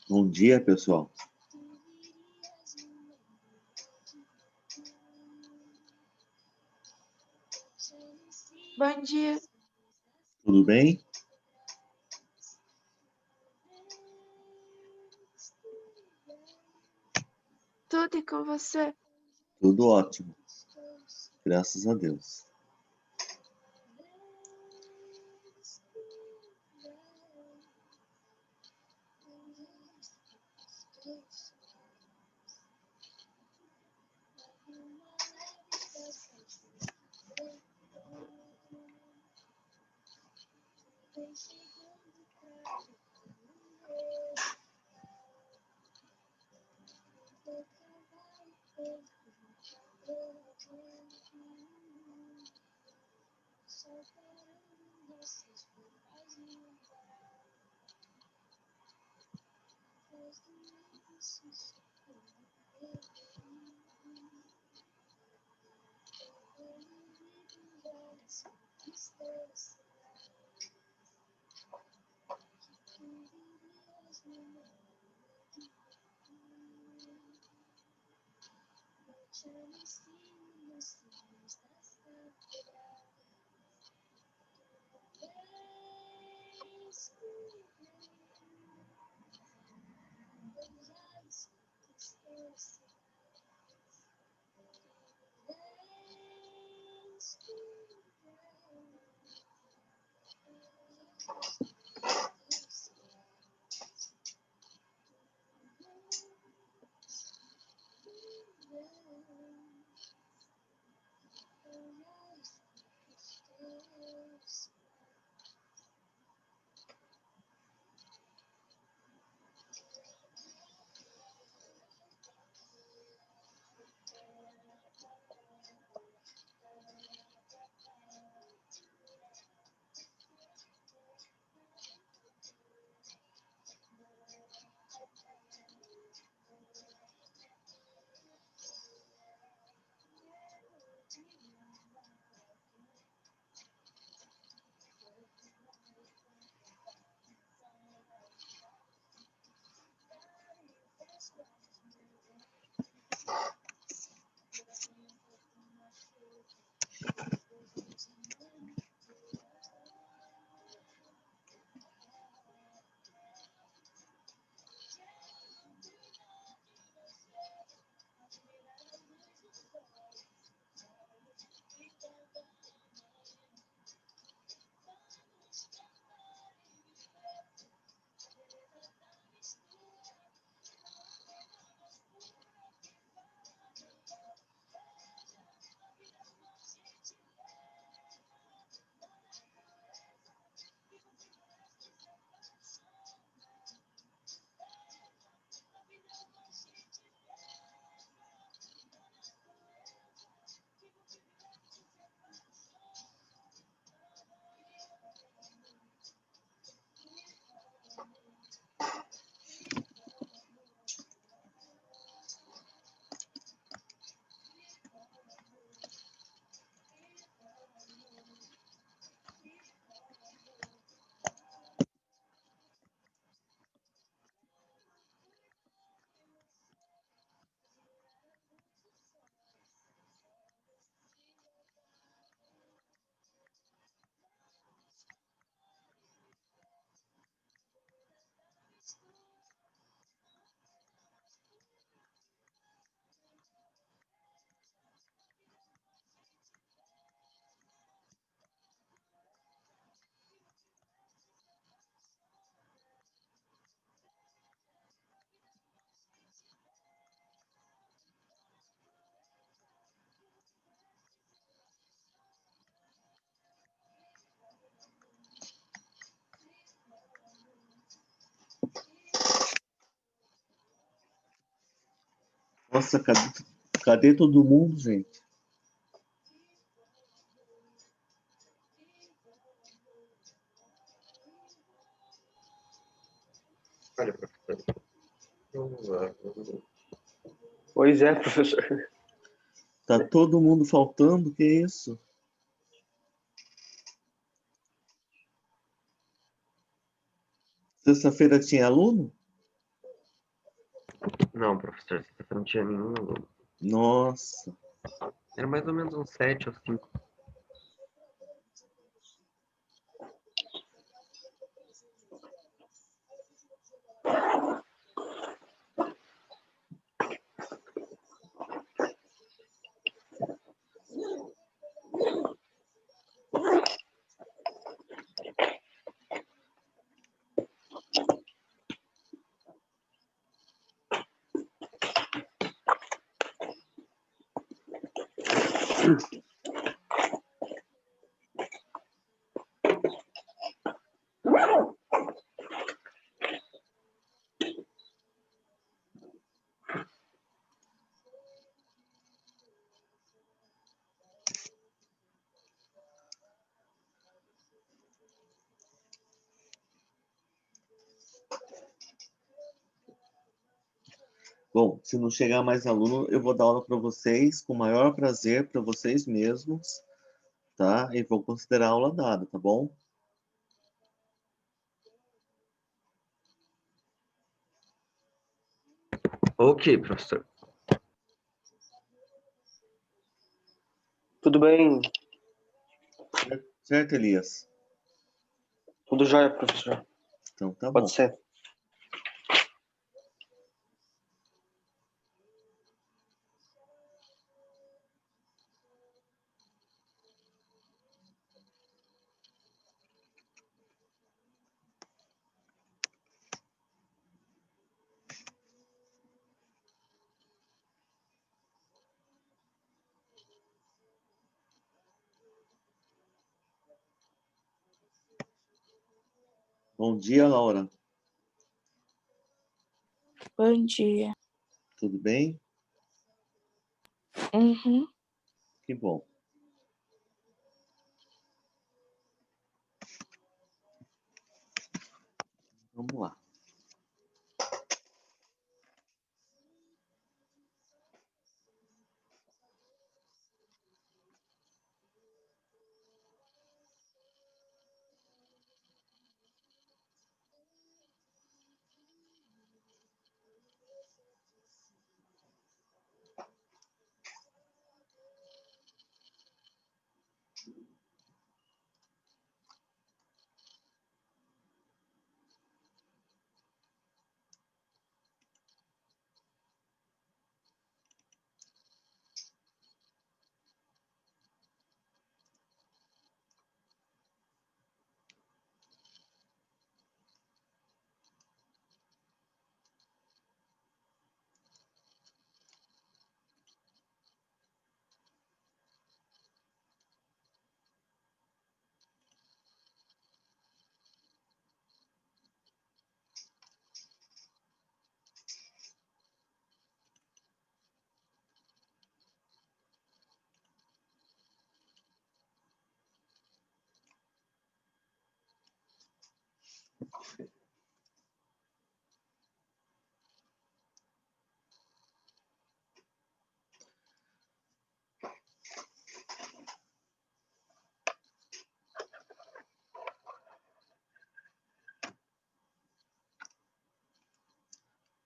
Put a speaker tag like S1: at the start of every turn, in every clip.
S1: Bom dia, pessoal.
S2: Bom dia.
S1: Tudo bem?
S2: Tudo e com você?
S1: Tudo ótimo. Graças a Deus. Nossa, cadê todo mundo, gente?
S3: Olha, professor.
S4: Pois é, professor.
S1: Tá todo mundo faltando? Que isso? Sexta-feira tinha aluno?
S3: Não, professor, você não tinha nenhum aluno.
S1: Nossa.
S3: Era mais ou menos uns 7 ou 5.
S1: Bom, se não chegar mais aluno, eu vou dar aula para vocês com o maior prazer para vocês mesmos, tá? E vou considerar a aula dada, tá bom?
S3: Ok, professor.
S4: Tudo bem?
S1: Certo, Elias?
S4: Tudo jóia, professor.
S1: Então tá bom.
S4: Pode ser.
S1: Bom dia, Laura.
S2: Bom dia.
S1: Tudo bem?
S2: Uhum.
S1: Que bom. Vamos lá.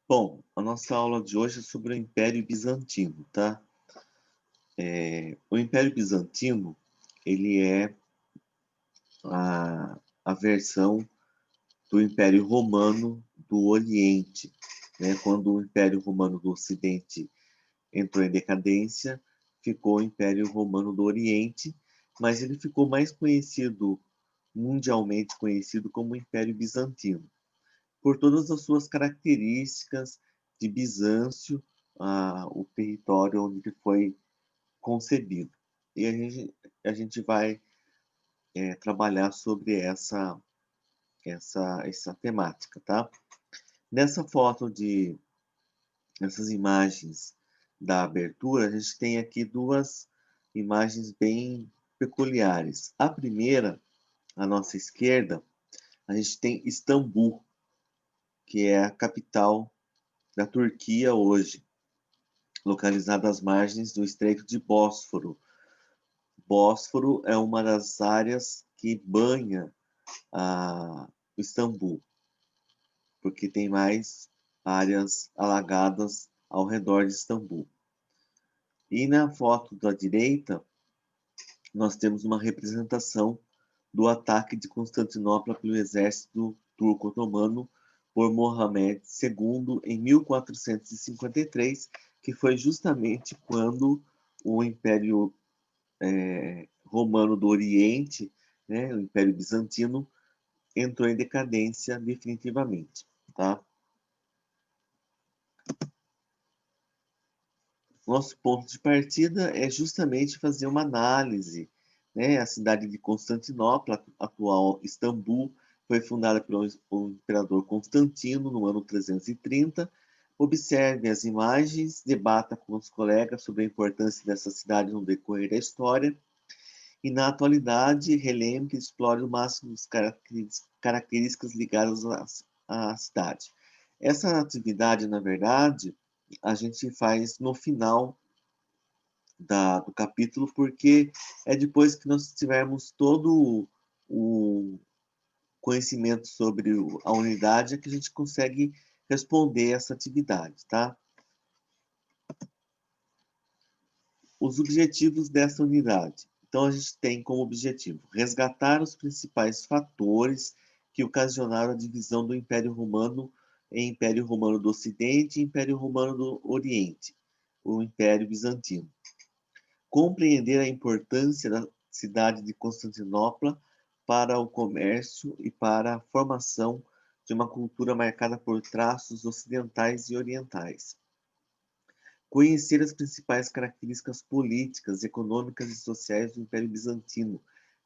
S1: Bom, a nossa aula de hoje é sobre o Império Bizantino, tá? O Império Bizantino, ele é a versão do Império Romano do Oriente, né? Quando o Império Romano do Ocidente entrou em decadência, ficou o Império Romano do Oriente, mas ele ficou mais conhecido, mundialmente conhecido como Império Bizantino, por todas as suas características de Bizâncio, o território onde ele foi concebido. E a gente vai trabalhar sobre essa temática, tá? Nessa foto essas imagens da abertura, a gente tem aqui duas imagens bem peculiares. A primeira, à nossa esquerda, a gente tem Istambul, que é a capital da Turquia hoje, localizada às margens do Estreito de Bósforo. Bósforo é uma das áreas que banha Istambul, porque tem mais áreas alagadas ao redor de Istambul. E na foto da direita, nós temos uma representação do ataque de Constantinopla pelo exército turco-otomano por Mohamed II em 1453, que foi justamente quando o Império Romano do Oriente, né, o Império Bizantino, entrou em decadência definitivamente. Tá? Nosso ponto de partida é justamente fazer uma análise, né? A cidade de Constantinopla, atual Istambul, foi fundada pelo imperador Constantino no ano 330. Observe as imagens, debata com os colegas sobre a importância dessa cidade no decorrer da história e, na atualidade, relembre e explore o máximo as características ligadas à cidade. Essa atividade, na verdade, a gente faz no final do capítulo, porque é depois que nós tivermos todo o conhecimento sobre a unidade que a gente consegue responder essa atividade, tá? Os objetivos dessa unidade. Então, a gente tem como objetivo resgatar os principais fatores que ocasionaram a divisão do Império Romano em Império Romano do Ocidente e Império Romano do Oriente, o Império Bizantino. Compreender a importância da cidade de Constantinopla para o comércio e para a formação de uma cultura marcada por traços ocidentais e orientais. Conhecer as principais características políticas, econômicas e sociais do Império Bizantino,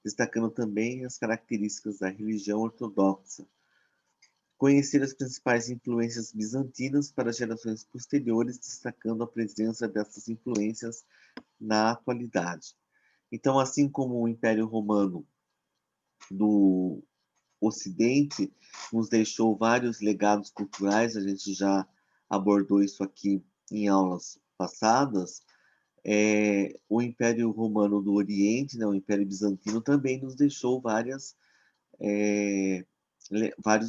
S1: destacando também as características da religião ortodoxa. Conhecer as principais influências bizantinas para gerações posteriores, destacando a presença dessas influências na atualidade. Então, assim como o Império Romano do Ocidente nos deixou vários legados culturais, a gente já abordou isso aqui em aulas passadas, o Império Romano do Oriente, né, o Império Bizantino, também nos deixou vários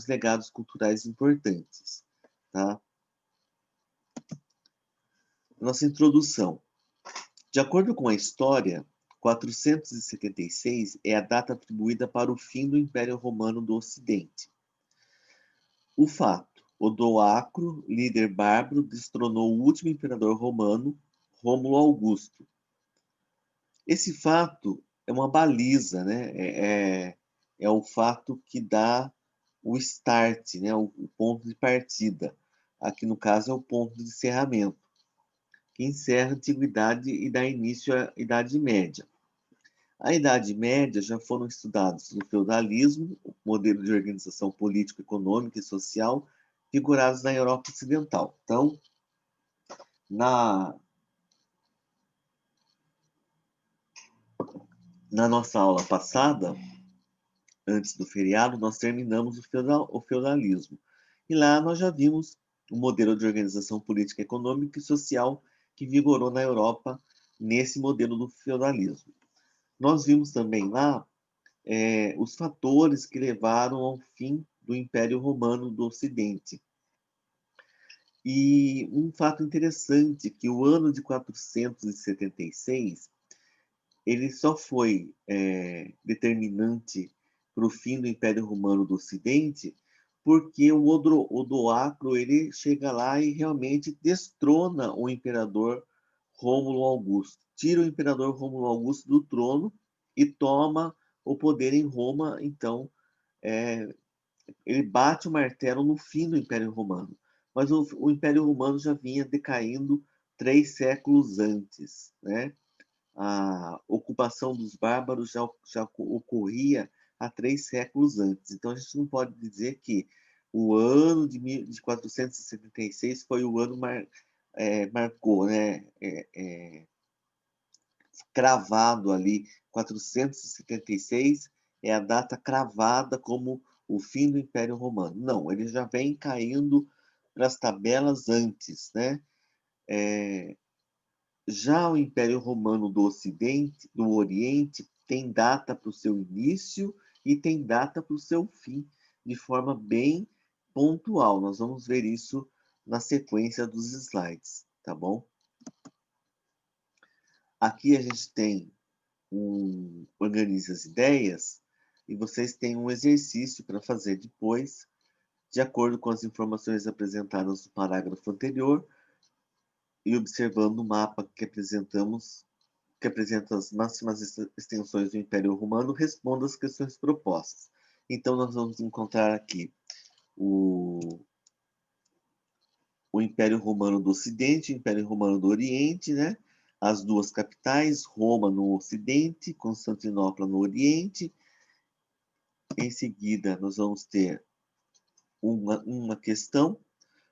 S1: legados culturais importantes. Tá? Nossa introdução. De acordo com a história, 476 é a data atribuída para o fim do Império Romano do Ocidente. O fato: Odoacro, líder bárbaro, destronou o último imperador romano, Rômulo Augusto. Esse fato é uma baliza, né? É o fato que dá o start, né? O ponto de partida. Aqui, no caso, é o ponto de encerramento, que encerra a Antiguidade e dá início à Idade Média. A Idade Média já foram estudados o feudalismo, o modelo de organização político, econômica e social, vigorados na Europa Ocidental. Então, na nossa aula passada, antes do feriado, nós terminamos o feudalismo. E lá nós já vimos o modelo de organização política, econômica e social que vigorou na Europa nesse modelo do feudalismo. Nós vimos também lá os fatores que levaram ao fim do Império Romano do Ocidente. E um fato interessante, que o ano de 476, ele só foi determinante para o fim do Império Romano do Ocidente, porque o Odoacro ele chega lá e realmente destrona o imperador Rômulo Augusto, tira o imperador Rômulo Augusto do trono e toma o poder em Roma. Então, ele bate o martelo no fim do Império Romano. Mas o Império Romano já vinha decaindo 3 séculos antes, né? A ocupação dos bárbaros já ocorria há 3 séculos antes. Então, a gente não pode dizer que o ano de 476 foi o ano marcou, né? Cravado ali, 476 é a data cravada como o fim do Império Romano. Não, ele já vem caindo para as tabelas antes, né? Já o Império Romano do Ocidente, do Oriente, tem data para o seu início e tem data para o seu fim, de forma bem pontual. Nós vamos ver isso na sequência dos slides, tá bom? Aqui a gente tem organiza as ideias e vocês têm um exercício para fazer depois, de acordo com as informações apresentadas no parágrafo anterior e observando o mapa que apresentamos, que apresenta as máximas extensões do Império Romano, responda as questões propostas. Então, nós vamos encontrar aqui o Império Romano do Ocidente, o Império Romano do Oriente, né? As duas capitais, Roma no Ocidente, Constantinopla no Oriente. Em seguida, nós vamos ter uma questão.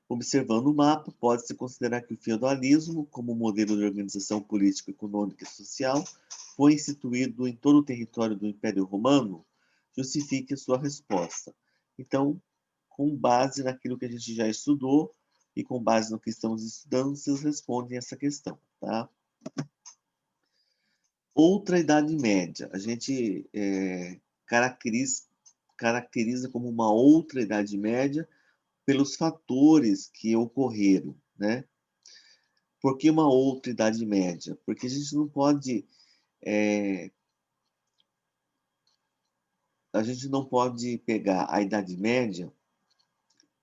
S1: Observando o mapa, pode-se considerar que o feudalismo, como modelo de organização política, econômica e social, foi instituído em todo o território do Império Romano? Justifique a sua resposta. Então, com base naquilo que a gente já estudou e com base no que estamos estudando, vocês respondem essa questão, tá? Outra Idade Média. A gente caracteriza como uma outra Idade Média pelos fatores que ocorreram, né? Por que uma outra Idade Média? Porque a gente não pode pegar a Idade Média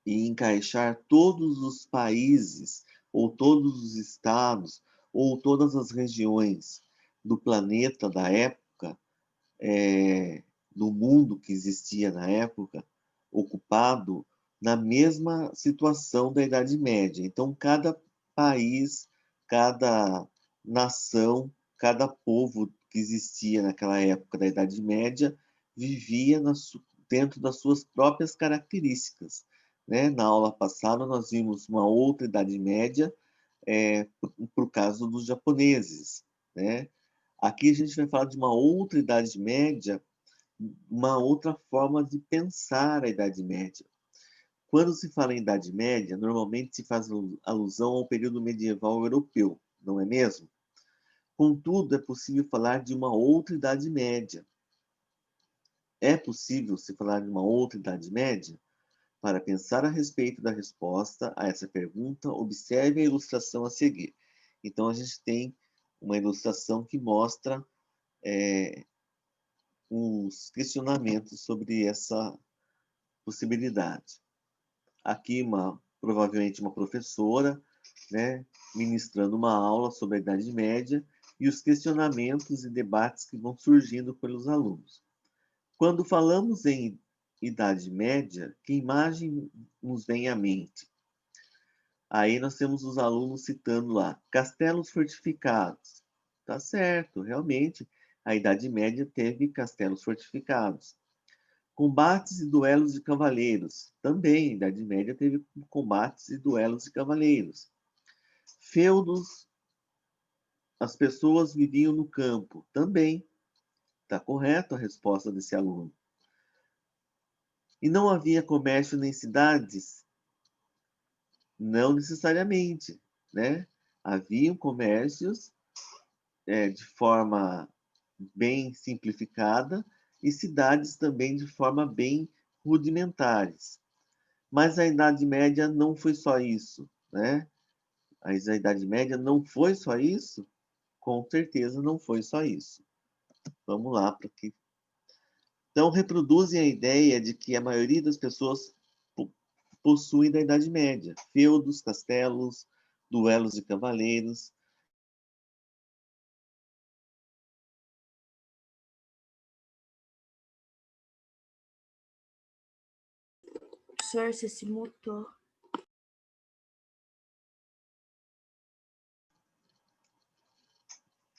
S1: e encaixar todos os países, ou todos os estados, ou todas as regiões do planeta da época, do mundo que existia na época, ocupado na mesma situação da Idade Média. Então, cada país, cada nação, cada povo que existia naquela época da Idade Média vivia dentro das suas próprias características, né? Na aula passada, nós vimos uma outra Idade Média, por caso dos japoneses, né? Aqui a gente vai falar de uma outra Idade Média, uma outra forma de pensar a Idade Média. Quando se fala em Idade Média, normalmente se faz alusão ao período medieval europeu, não é mesmo? Contudo, é possível falar de uma outra Idade Média. É possível se falar de uma outra Idade Média? Para pensar a respeito da resposta a essa pergunta, observe a ilustração a seguir. Então, a gente tem uma ilustração que mostra uns questionamentos sobre essa possibilidade. Aqui, provavelmente uma professora, né, ministrando uma aula sobre a Idade Média e os questionamentos e debates que vão surgindo pelos alunos. Quando falamos em Idade Média, que imagem nos vem à mente? Aí nós temos os alunos citando lá, castelos fortificados. Tá certo, realmente, a Idade Média teve castelos fortificados. Combates e duelos de cavaleiros. Também, a Idade Média teve combates e duelos de cavaleiros. Feudos, as pessoas viviam no campo. Também. Está correto a resposta desse aluno. E não havia comércio nem cidades? Não necessariamente, né? Haviam comércios de forma bem simplificada e cidades também de forma bem rudimentares. Mas a Idade Média não foi só isso, né? A Idade Média não foi só isso? Com certeza não foi só isso. Vamos lá para que. Então, reproduzem a ideia de que a maioria das pessoas possuem da Idade Média. Feudos, castelos, duelos de cavaleiros.
S2: Professor, você se mutou.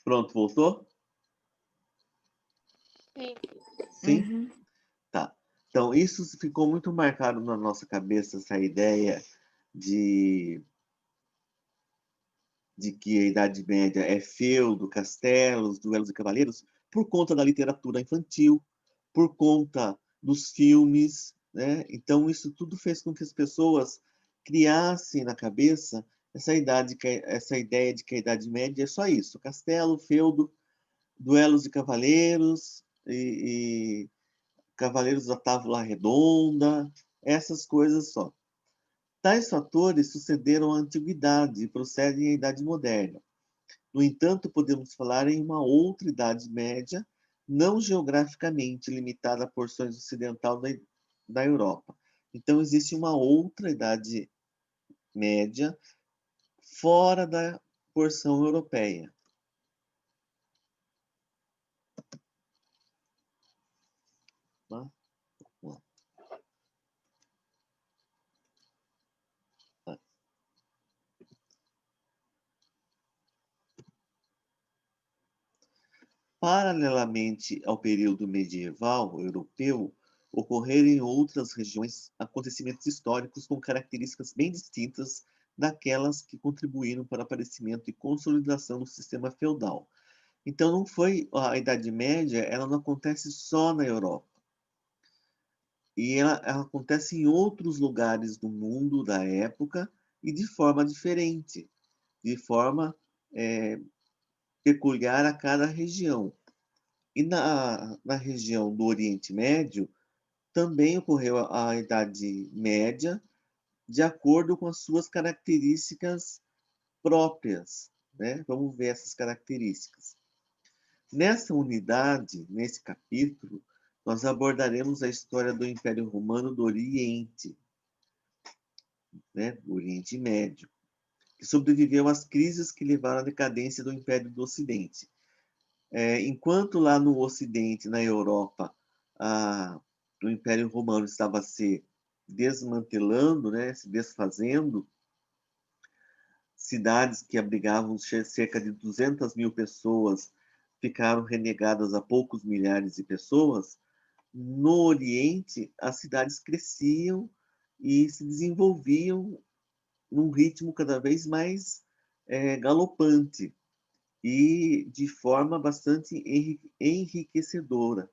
S1: Pronto, voltou?
S2: Sim.
S1: Sim?
S2: Uhum.
S1: Tá. Então, isso ficou muito marcado na nossa cabeça, essa ideia de que a Idade Média é feudo, castelos, duelos de cavaleiros, por conta da literatura infantil, por conta dos filmes, né? Então, isso tudo fez com que as pessoas criassem na cabeça essa ideia de que a Idade Média é só isso: castelo, feudo, duelos de cavaleiros e cavaleiros da Távola Redonda, essas coisas só. Tais fatores sucederam à Antiguidade e procedem à Idade Moderna. No entanto, podemos falar em uma outra Idade Média, não geograficamente limitada a porções ocidental da Europa. Então, existe uma outra Idade Média fora da porção europeia. Tá? Paralelamente ao período medieval europeu, ocorreram em outras regiões acontecimentos históricos com características bem distintas daquelas que contribuíram para o aparecimento e consolidação do sistema feudal. Então, não foi a Idade Média, ela não acontece só na Europa. E ela acontece em outros lugares do mundo da época e de forma diferente, de forma peculiar a cada região. E na região do Oriente Médio, também ocorreu a Idade Média, de acordo com as suas características próprias, né? Vamos ver essas características. Nessa unidade, nesse capítulo, nós abordaremos a história do Império Romano do Oriente, né? Do Oriente Médio, que sobreviveu às crises que levaram à decadência do Império do Ocidente. Enquanto lá no Ocidente, na Europa, o Império Romano estava se desmantelando, né, se desfazendo, cidades que abrigavam cerca de 200 mil pessoas ficaram renegadas a poucos milhares de pessoas. No Oriente, as cidades cresciam e se desenvolviam num ritmo cada vez mais galopante e de forma bastante enriquecedora.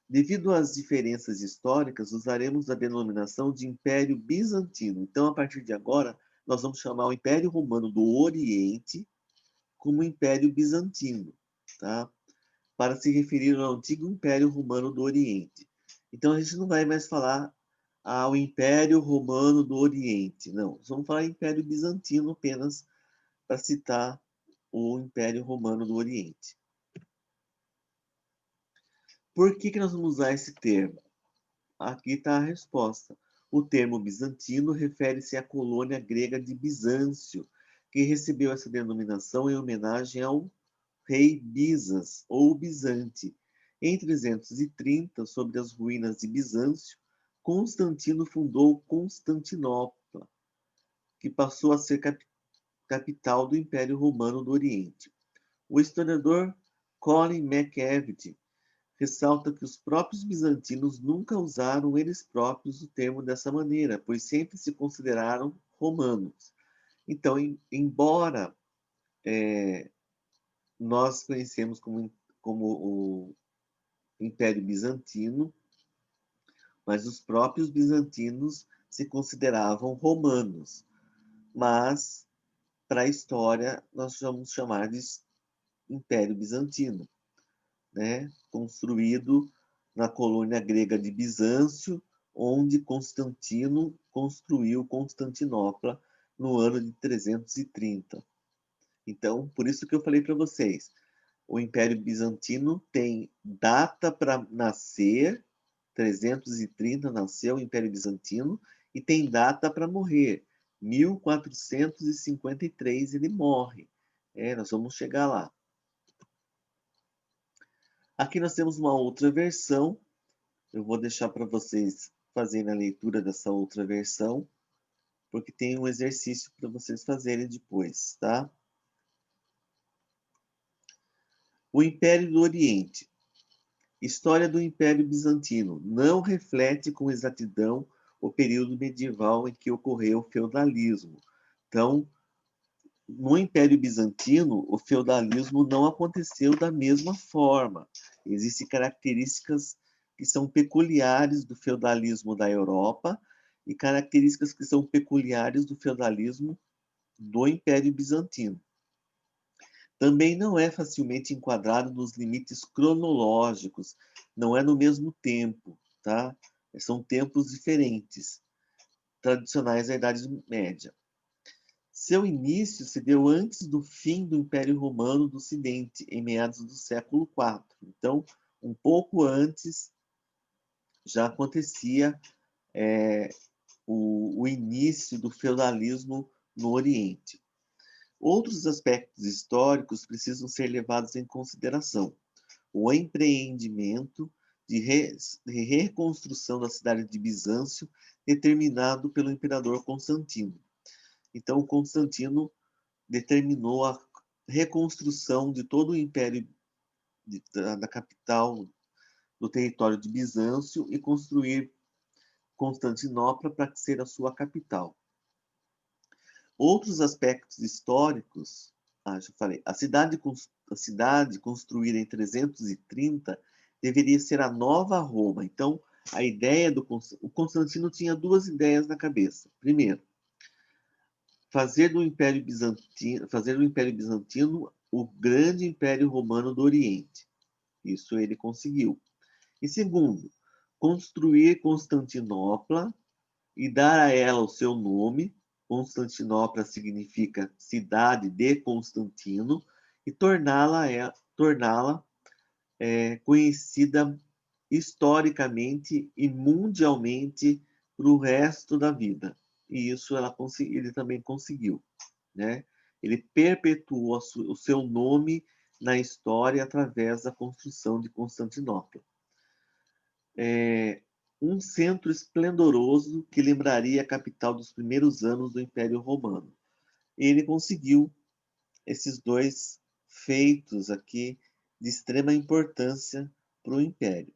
S1: Devido às diferenças históricas, usaremos a denominação de Império Bizantino. Então, a partir de agora, nós vamos chamar o Império Romano do Oriente como Império Bizantino, tá? Para se referir ao antigo Império Romano do Oriente. Então, a gente não vai mais falar ao Império Romano do Oriente, não. Vamos falar Império Bizantino apenas para citar o Império Romano do Oriente. Por que nós vamos usar esse termo? Aqui está a resposta. O termo bizantino refere-se à colônia grega de Bizâncio, que recebeu essa denominação em homenagem ao rei Bizas, ou Bizante. Em 330, sobre as ruínas de Bizâncio, Constantino fundou Constantinopla, que passou a ser capital do Império Romano do Oriente. O historiador Colin McEvedy ressalta que os próprios bizantinos nunca usaram eles próprios o termo dessa maneira, pois sempre se consideraram romanos. Então, embora nós conhecemos como o Império Bizantino, mas os próprios bizantinos se consideravam romanos. Mas, para a história, nós vamos chamar de Império Bizantino, né? Construído na colônia grega de Bizâncio, onde Constantino construiu Constantinopla no ano de 330. Então, por isso que eu falei para vocês, o Império Bizantino tem data para nascer, 330 nasceu o Império Bizantino, e tem data para morrer, 1453 ele morre. Nós vamos chegar lá. Aqui nós temos uma outra versão. Eu vou deixar para vocês fazerem a leitura dessa outra versão, porque tem um exercício para vocês fazerem depois, tá? O Império do Oriente. História do Império Bizantino. Não reflete com exatidão o período medieval em que ocorreu o feudalismo. Então, no Império Bizantino, o feudalismo não aconteceu da mesma forma. Existem características que são peculiares do feudalismo da Europa e características que são peculiares do feudalismo do Império Bizantino. Também não é facilmente enquadrado nos limites cronológicos, não é no mesmo tempo, tá? São tempos diferentes, tradicionais da Idade Média. Seu início se deu antes do fim do Império Romano do Ocidente, em meados do século IV. Então, um pouco antes, já acontecia o início do feudalismo no Oriente. Outros aspectos históricos precisam ser levados em consideração. O empreendimento de reconstrução da cidade de Bizâncio, determinado pelo imperador Constantino. Então, Constantino determinou a reconstrução de todo o império da capital do território de Bizâncio e construir Constantinopla para ser a sua capital. Outros aspectos históricos, já falei, a cidade construída em 330 deveria ser a nova Roma. Então, a ideia o Constantino tinha duas ideias na cabeça. Primeiro, fazer do Império Bizantino o grande Império Romano do Oriente. Isso ele conseguiu. E segundo, construir Constantinopla e dar a ela o seu nome. Constantinopla significa cidade de Constantino, e torná-la conhecida historicamente e mundialmente para o resto da vida. E isso ele também conseguiu, né? Ele perpetuou o seu nome na história através da construção de Constantinopla. Um centro esplendoroso que lembraria a capital dos primeiros anos do Império Romano. Ele conseguiu esses dois feitos aqui de extrema importância para o Império.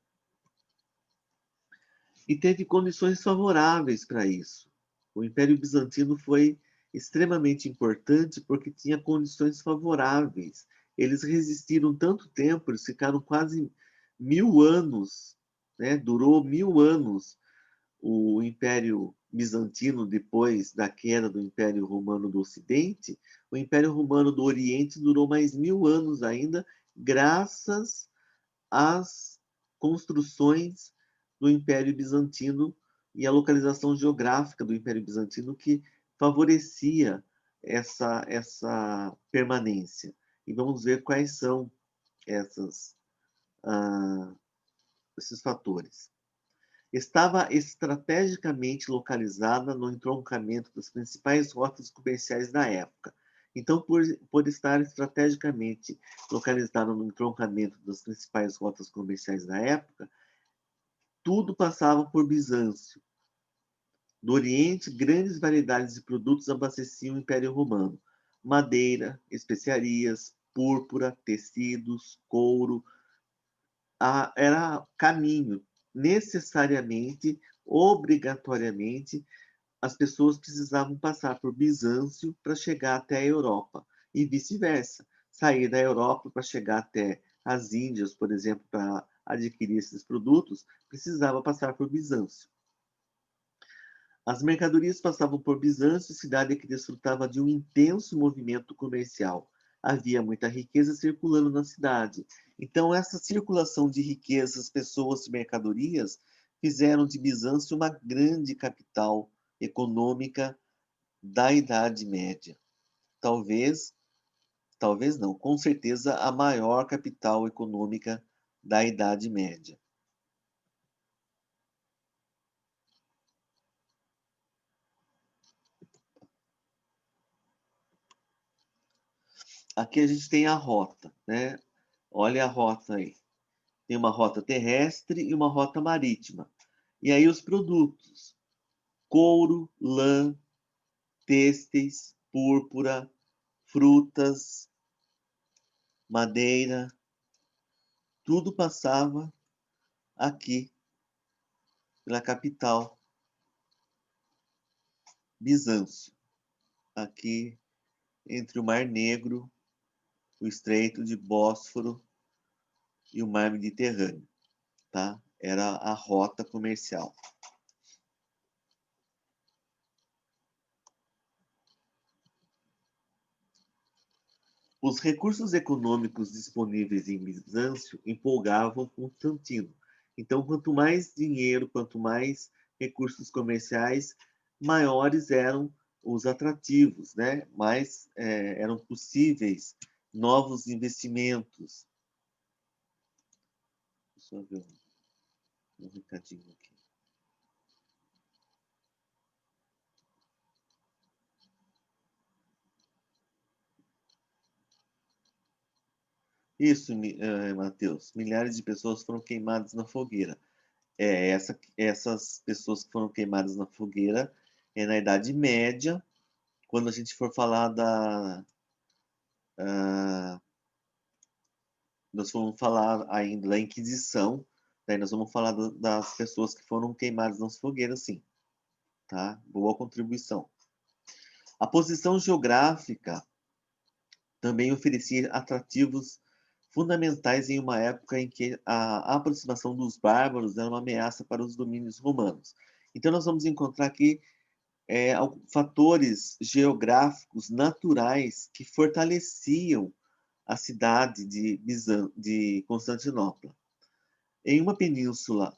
S1: E teve condições favoráveis para isso. O Império Bizantino foi extremamente importante porque tinha condições favoráveis. Eles resistiram tanto tempo, eles ficaram quase 1000 anos, né? Durou 1000 anos o Império Bizantino depois da queda do Império Romano do Ocidente. O Império Romano do Oriente durou mais 1000 anos ainda, graças às construções do Império Bizantino e a localização geográfica do Império Bizantino que favorecia essa permanência. E vamos ver quais são esses fatores. Estava estrategicamente localizada no entroncamento das principais rotas comerciais da época. Então, por estar estrategicamente localizada no entroncamento das principais rotas comerciais da época, tudo passava por Bizâncio. Do Oriente, grandes variedades de produtos abasteciam o Império Romano: madeira, especiarias, púrpura, tecidos, couro. Era caminho. Necessariamente, obrigatoriamente, as pessoas precisavam passar por Bizâncio para chegar até a Europa e vice-versa. Sair da Europa para chegar até as Índias, por exemplo, para adquirir esses produtos, precisava passar por Bizâncio. As mercadorias passavam por Bizâncio, cidade que desfrutava de um intenso movimento comercial. Havia muita riqueza circulando na cidade. Então, essa circulação de riquezas, pessoas e mercadorias fizeram de Bizâncio uma grande capital econômica da Idade Média. Talvez não, com certeza a maior capital econômica da Idade Média. Aqui a gente tem a rota, né? Olha a rota aí. Tem uma rota terrestre e uma rota marítima. E aí os produtos: couro, lã, têxteis, púrpura, frutas, madeira, tudo passava aqui pela capital, Bizâncio, aqui entre o Mar Negro, o Estreito de Bósforo e o Mar Mediterrâneo, tá? era a rota comercial. Os recursos econômicos disponíveis em Bizâncio empolgavam Constantino. Então, quanto mais dinheiro, quanto mais recursos comerciais, maiores eram os atrativos, né? Mais eram possíveis novos investimentos. Deixa eu ver um recadinho aqui. Isso, Matheus. Milhares de pessoas foram queimadas na fogueira. Essas pessoas que foram queimadas na fogueira é na Idade Média, quando a gente for falar nós vamos falar ainda da Inquisição, daí nós vamos falar das pessoas que foram queimadas nas fogueiras, sim. Tá? Boa contribuição. A posição geográfica também oferecia atrativos fundamentais em uma época em que a aproximação dos bárbaros era uma ameaça para os domínios romanos. Então, nós vamos encontrar aqui fatores geográficos naturais que fortaleciam a cidade de Constantinopla. Em uma península,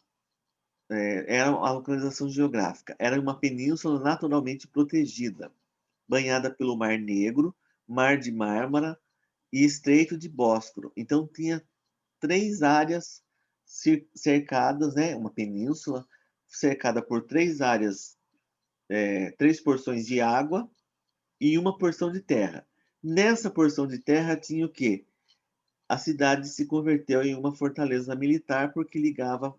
S1: era a localização geográfica, era uma península naturalmente protegida, banhada pelo Mar Negro, Mar de Mármara e Estreito de Bósforo. Então, tinha 3 áreas cercadas, né, uma península cercada por 3 áreas, 3 porções de água e uma porção de terra. Nessa porção de terra tinha o quê? A cidade se converteu em uma fortaleza militar porque ligava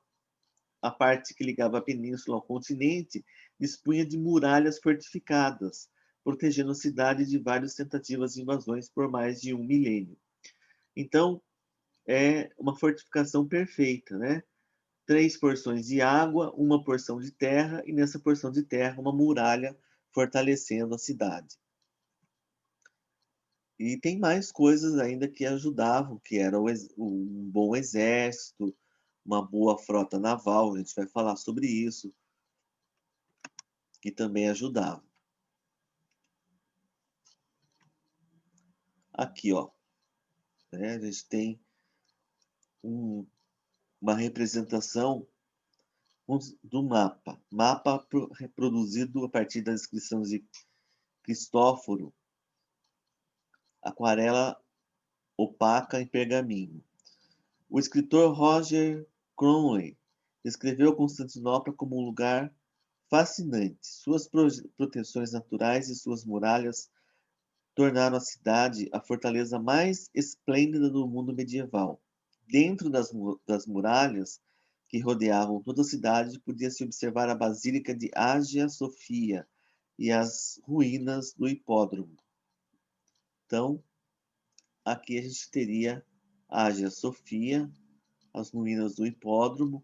S1: a parte que ligava a península ao continente, dispunha de muralhas fortificadas, protegendo a cidade de várias tentativas de invasões por mais de 1 milênio. Então, é uma fortificação perfeita, né? 3 porções de água, uma porção de terra, e nessa porção de terra, uma muralha fortalecendo a cidade. E tem mais coisas ainda que ajudavam, que era um bom exército, uma boa frota naval, a gente vai falar sobre isso, que também ajudava. Aqui, ó, né, a gente tem uma representação do mapa. Mapa reproduzido a partir das inscrições de Cristóforo, aquarela opaca em pergaminho. O escritor Roger Cromwell descreveu Constantinopla como um lugar fascinante. Suas proteções naturais e suas muralhas tornaram a cidade a fortaleza mais esplêndida do mundo medieval. Dentro das muralhas que rodeavam toda a cidade, podia-se observar a Basílica de Ágia Sofia e as ruínas do hipódromo. Então, aqui a gente teria a Ágia Sofia, as ruínas do hipódromo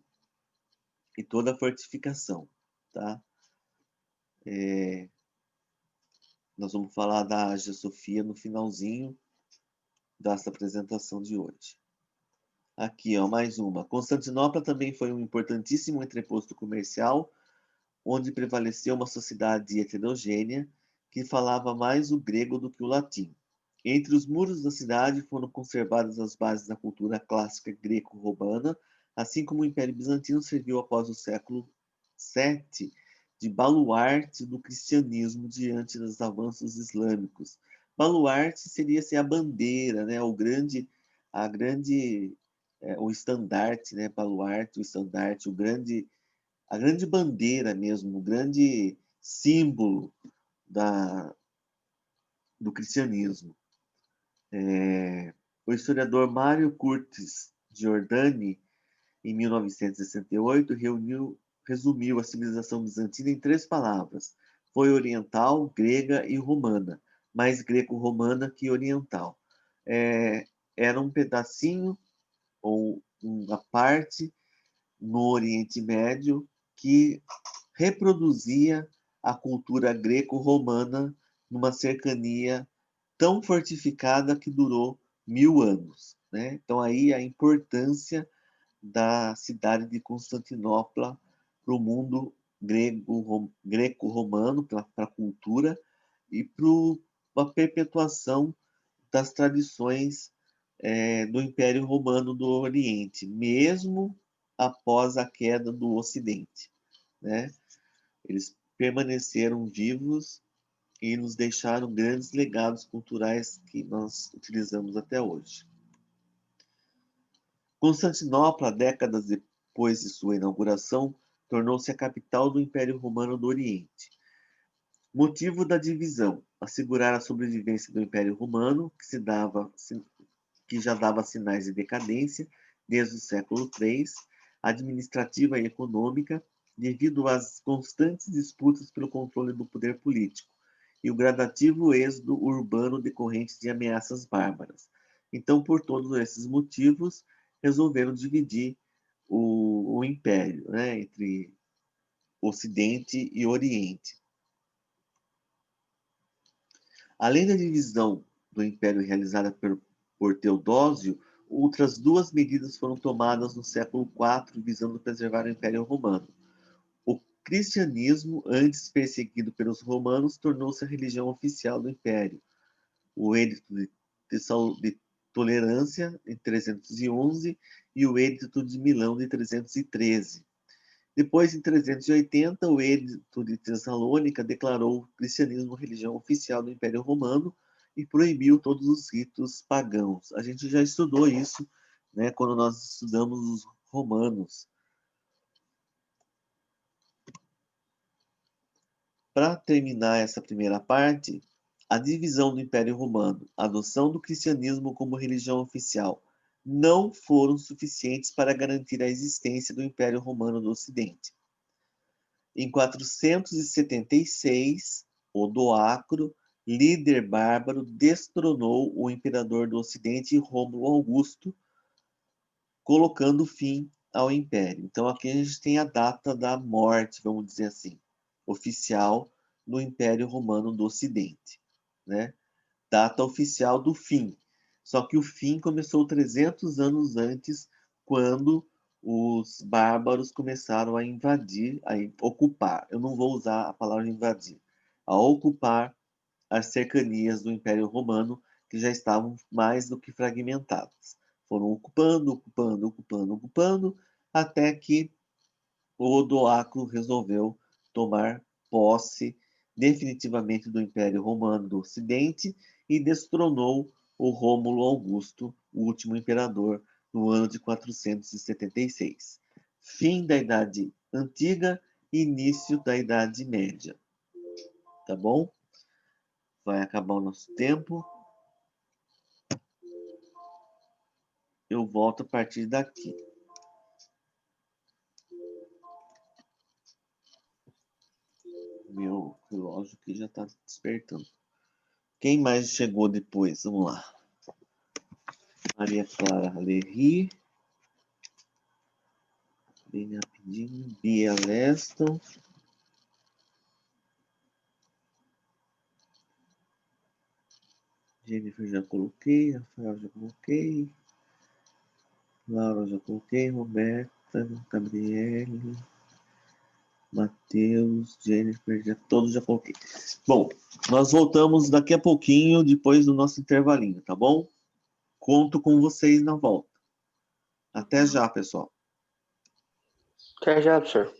S1: e toda a fortificação, tá? Nós vamos falar da Ágia Sofia no finalzinho dessa apresentação de hoje. Aqui, ó, mais uma. Constantinopla também foi um importantíssimo entreposto comercial, onde prevaleceu uma sociedade heterogênea que falava mais o grego do que o latim. Entre os muros da cidade foram conservadas as bases da cultura clássica greco-romana, assim como o Império Bizantino serviu após o século VII de baluarte do cristianismo diante dos avanços islâmicos. Baluarte seria assim, a bandeira, né? O estandarte, né? Baluarte, o estandarte, a grande bandeira mesmo, o grande símbolo do cristianismo. O historiador Mário Curtis Giordani, em 1968, resumiu a civilização bizantina em 3 palavras. Foi oriental, grega e romana, mais greco-romana que oriental. Era um pedacinho ou uma parte no Oriente Médio que reproduzia a cultura greco-romana numa cercania tão fortificada que durou 1000 anos. Né? Então, aí a importância da cidade de Constantinopla para o mundo greco-romano, para a cultura e para a perpetuação das tradições do Império Romano do Oriente, mesmo após a queda do Ocidente, né? Eles permaneceram vivos e nos deixaram grandes legados culturais que nós utilizamos até hoje. Constantinopla, décadas depois de sua inauguração, tornou-se a capital do Império Romano do Oriente. Motivo da divisão: assegurar a sobrevivência do Império Romano, que já dava sinais de decadência desde o século III, administrativa e econômica, devido às constantes disputas pelo controle do poder político e o gradativo êxodo urbano decorrente de ameaças bárbaras. Então, por todos esses motivos, resolveram dividir o império, né, entre Ocidente e Oriente. Além da divisão do império realizada por Teodósio, outras duas medidas foram tomadas no século IV, visando preservar o Império Romano. O cristianismo, antes perseguido pelos romanos, tornou-se a religião oficial do Império. O Edito de Tolerância, em 311, e o Edito de Milão, de 313. Depois, em 380, o Edito de Tessalônica declarou o cristianismo religião oficial do Império Romano e proibiu todos os ritos pagãos. A gente já estudou isso, né, quando nós estudamos os romanos. Para terminar essa primeira parte, a divisão do Império Romano, a adoção do cristianismo como religião oficial, não foram suficientes para garantir a existência do Império Romano do Ocidente. Em 476, Odoacro, líder bárbaro, destronou o imperador do Ocidente, Rômulo Augusto, colocando fim ao império. Então aqui a gente tem a data da morte, vamos dizer assim, oficial do Império Romano do Ocidente, né? Data oficial do fim. Só que o fim começou 300 anos antes, quando os bárbaros começaram a invadir, a ocupar. Eu não vou usar a palavra invadir. A ocupar as cercanias do Império Romano, que já estavam mais do que fragmentadas. Foram ocupando, até que o Odoacro resolveu tomar posse definitivamente do Império Romano do Ocidente e destronou o Rômulo Augusto, o último imperador, no ano de 476. Fim da Idade Antiga e início da Idade Média. Tá bom? Vai acabar o nosso tempo. Eu volto a partir daqui. Meu relógio aqui já está despertando. Quem mais chegou depois? Vamos lá. Maria Clara Lerry. Bem rapidinho. Bia Leston. Jennifer já coloquei. Rafael já coloquei. Laura já coloquei. Roberta. Gabriele. Matheus. Jennifer. Todos já coloquei. Bom, nós voltamos daqui a pouquinho, depois do nosso intervalinho, tá bom? Conto com vocês na volta. Até já, pessoal.
S4: Até já, professor.